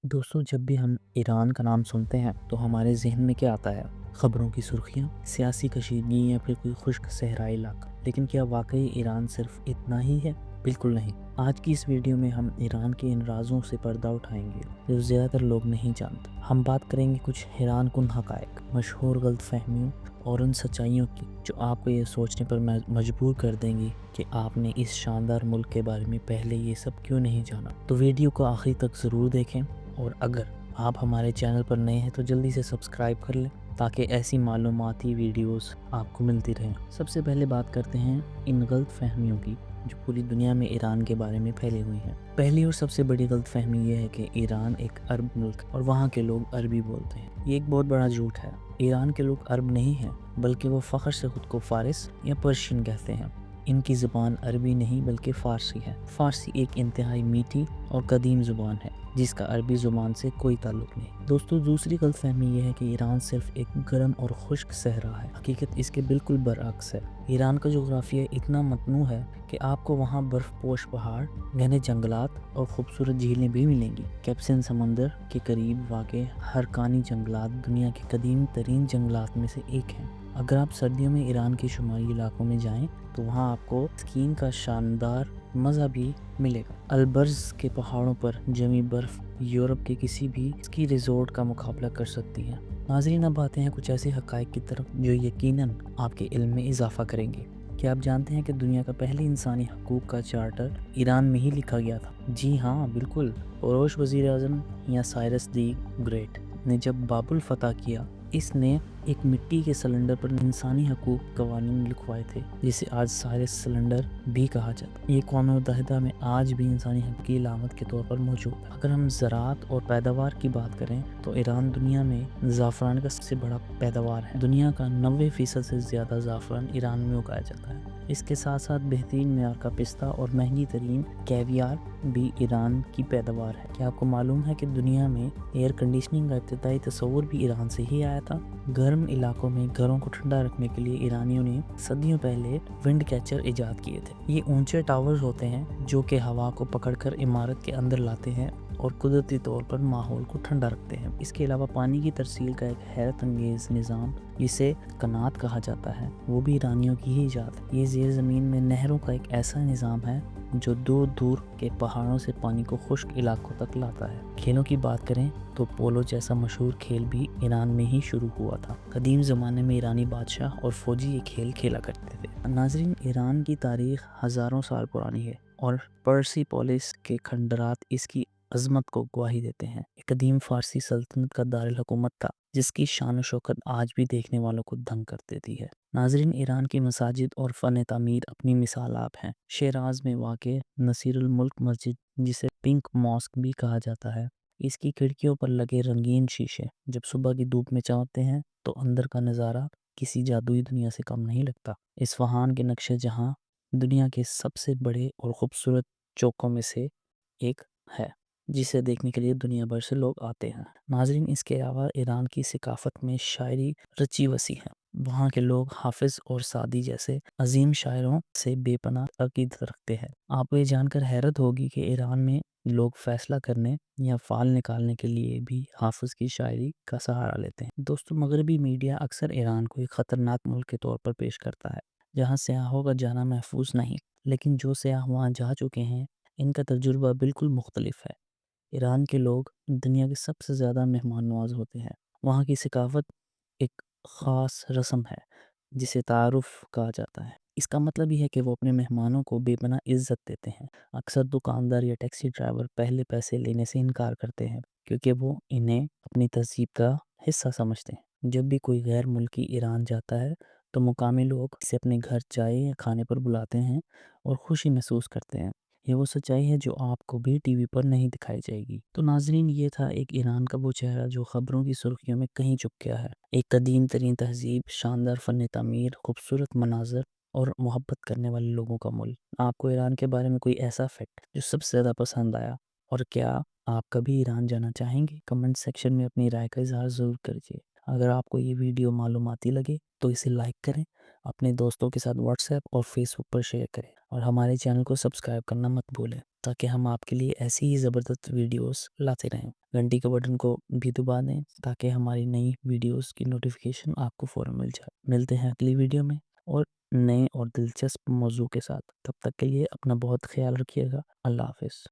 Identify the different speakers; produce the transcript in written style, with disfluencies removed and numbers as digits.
Speaker 1: दोस्तों, जब भी हम ईरान का नाम सुनते हैं तो हमारे ज़हन में क्या आता है? खबरों की सुर्खियाँ, सियासी कशीदगी या फिर कोई खुश्क सहराई इलाका। लेकिन क्या वाकई ईरान सिर्फ इतना ही है? बिल्कुल नहीं। आज की इस वीडियो में हम ईरान के इन राजों से पर्दा उठाएंगे जो ज़्यादातर लोग नहीं जानते। हम बात करेंगे कुछ हैरान कुन हकायक, मशहूर गलतफहमियों और उन सच्चाइयों की जो आपको ये सोचने पर मजबूर कर देंगी कि आपने इस शानदार मुल्क के बारे में पहले ये सब क्यों नहीं जाना। तो वीडियो को आखिर तक ज़रूर देखें, और अगर आप हमारे चैनल पर नए हैं तो जल्दी से सब्सक्राइब कर लें ताकि ऐसी मालूमाती वीडियोस आपको मिलती रहें। सबसे पहले बात करते हैं इन गलत फहमियों की जो पूरी दुनिया में ईरान के बारे में फैली हुई हैं। पहली और सबसे बड़ी गलत फहमी ये है कि ईरान एक अरब मुल्क और वहाँ के लोग अरबी बोलते हैं। ये एक बहुत बड़ा झूठ है। ईरान के लोग अरब नहीं हैं, बल्कि वो फ़ख्र से खुद को फ़ारिस या पर्शियन कहते हैं। इनकी ज़ुबान अरबी नहीं बल्कि फ़ारसी है। फ़ारसी एक इंतहाई मीठी और कदीम ज़ुबान है जिसका अरबी ज़ुबान से कोई ताल्लुक़ नहीं। दोस्तों, दूसरी गलतफहमी यह है कि ईरान सिर्फ एक गर्म और खुश्क सहरा है। हकीकत इसके बिल्कुल बरअक्स है। ईरान का जोग्राफिया इतना मतनू है कि आपको वहाँ बर्फ़पोश पहाड़, घने जंगलात और खूबसूरत झीलें भी मिलेंगी। कैप्सियन समंदर के करीब वाक़ हरकानी जंगलात दुनिया के कदीम तरीन जंगलात में से एक हैं। अगर आप सर्दियों में ईरान के शुमारी इलाकों में जाएं तो वहाँ आपको स्कीइंग का शानदार मज़ा भी मिलेगा। अलबर्ज के पहाड़ों पर जमी बर्फ़ यूरोप के किसी भी स्की रिजॉर्ट का मुकाबला कर सकती है। नाज़रीन, अब आते हैं कुछ ऐसे हक़ाइक़ की तरफ जो यकीनन आपके इल्म में इजाफ़ा करेंगे। क्या आप जानते हैं कि दुनिया का पहले इंसानी हकूक़ का चार्टर ईरान में ही लिखा गया था? जी हाँ, बिल्कुल। औरोश वज़ीर-ए-आज़म या साइरस दी ग्रेट ने जब बाबुल फ़तह किया, इसने एक मिट्टी के सिलेंडर पर इंसानी हकूक़ कवानीन लिखवाए थे, जिसे आज साइरस सिलेंडर भी कहा जाता है। ये क़ौम मुत्तहिदा में आज भी इंसानी हक़ की अलामत के तौर पर मौजूद है। अगर हम ज़राअत और पैदावार की बात करें तो ईरान दुनिया में ज़ाफ़रान का सबसे बड़ा पैदावार है। दुनिया का 90% से ज़्यादा ज़ाफ़रान ईरान में उगाया जाता है। इसके साथ साथ बेहतरीन मेयार का पिस्ता और महंगी तरीन कैवियार भी ईरान की पैदावार है। क्या आपको मालूम है कि दुनिया में एयर कंडीशनिंग का इब्तिदाई तस्वुर भी ईरान से ही आया था? गर्म इलाकों में घरों को ठंडा रखने के लिए ईरानियों ने सदियों पहले विंड कैचर इजाद किए थे। ये ऊंचे टावर्स होते हैं जो कि हवा को पकड़कर इमारत के अंदर लाते हैं और कुदरती तौर पर माहौल को ठंडा रखते हैं। इसके अलावा पानी की तरसील का एक हैरत अंगेज निज़ाम जिसे कनात कहा जाता है, वो भी ईरानियों की ही इजाद है। ये ज़ेर ज़मीन में नहरों का एक ऐसा निज़ाम है जो दूर दूर के पहाड़ों से पानी को खुश्क इलाकों तक लाता है। खेलों की बात करें तो पोलो जैसा मशहूर खेल भी ईरान में ही शुरू हुआ था। कदीम ज़माने में ईरानी बादशाह और फौजी ये खेल खेला करते थे। नाज़रीन, ईरान की तारीख़ हज़ारों साल पुरानी है और पर्सिपोलिस के खंडरात इसकी अज़मत को गवाही देते हैं। एक कदीम फ़ारसी सल्तनत का दारुल हुकूमत था जिसकी शान और शौकत आज भी देखने वालों को दंग कर देती है। नाज़रीन, ईरान की मसाजिद और फ़न तामीर अपनी मिसाल आप हैं। शिराज़ में वाक़े नसीरुल मुल्क मस्जिद, जिसे पिंक मॉस्क भी कहा जाता है, इसकी खिड़कियों पर लगे रंगीन शीशे जब सुबह की धूप में चमकते हैं तो अंदर का नज़ारा किसी जादुई दुनिया से कम नहीं लगता। इस्फ़हान के नक्शे जहाँ दुनिया के सबसे बड़े और ख़ूबसूरत चौकों में से एक है, जिसे देखने के लिए दुनिया भर से लोग आते हैं। नाज़रीन, इसके अलावा ईरान की सकाफ़त में शायरी रची वसी है। वहाँ के लोग हाफिज़ और सादी जैसे अजीम शायरों से बेपनाह अक़ीदत रखते हैं। आपको ये जानकर हैरत होगी कि ईरान में लोग फ़ैसला करने या फ़ाल निकालने के लिए भी हाफिज़ की शायरी का सहारा लेते हैं। दोस्तों, मगरबी मीडिया अक्सर ईरान को एक ख़तरनाक मुल्क के तौर पर पेश करता है जहाँ सयाहों का जाना महफूज नहीं, लेकिन जो सयाह वहाँ जा चुके हैं इनका तजुर्बा बिल्कुल मुख्तलिफ है। ईरान के लोग दुनिया के सबसे ज़्यादा मेहमान नवाज होते हैं। वहाँ की सकाफ़त एक ख़ास रस्म है जिसे तारुफ़ कहा जाता है। इसका मतलब ये है कि वो अपने मेहमानों को बेपनाह इज़्ज़त देते हैं। अक्सर दुकानदार या टैक्सी ड्राइवर पहले पैसे लेने से इनकार करते हैं क्योंकि वो इन्हें अपनी तहज़ीब का हिस्सा समझते हैं। जब भी कोई गैर मुल्की ईरान जाता है तो मुकामी लोग इसे अपने घर चाय या खाने पर बुलाते हैं और खुशी महसूस करते हैं। ये वो सच्चाई है जो आपको भी टीवी पर नहीं दिखाई जाएगी। तो नाज़रीन, ये था एक ईरान का वो चेहरा जो ख़बरों की सुर्खियों में कहीं छुप गया है। एक कदीम तरीन तहज़ीब, शानदार फ़न तामीर, खूबसूरत मनाज़र और मोहब्बत करने वाले लोगों का मुल्क। आपको ईरान के बारे में कोई ऐसा फैक्ट जो सबसे ज़्यादा पसंद आया, और क्या आप कभी ईरान जाना चाहेंगे? कमेंट सेक्शन में अपनी राय का इज़हार ज़रूर कीजिए। अगर आपको ये वीडियो मालूमाती लगे तो इसे लाइक करें اپنے دوستوں کے ساتھ واٹس ایپ اور فیس بک پر شیئر کریں، اور ہمارے چینل کو سبسکرائب کرنا مت بھولیں تاکہ ہم آپ کے لیے ایسی ہی زبردست ویڈیوز لاتے رہیں۔ گھنٹی کے بٹن کو بھی دبا دیں تاکہ ہماری نئی ویڈیوز کی نوٹیفیکیشن آپ کو فوراً مل جائے۔ ملتے ہیں اگلی ویڈیو میں اور نئے اور دلچسپ موضوع کے ساتھ۔ تب تک کے لیے اپنا بہت خیال رکھیے گا۔ اللہ حافظ۔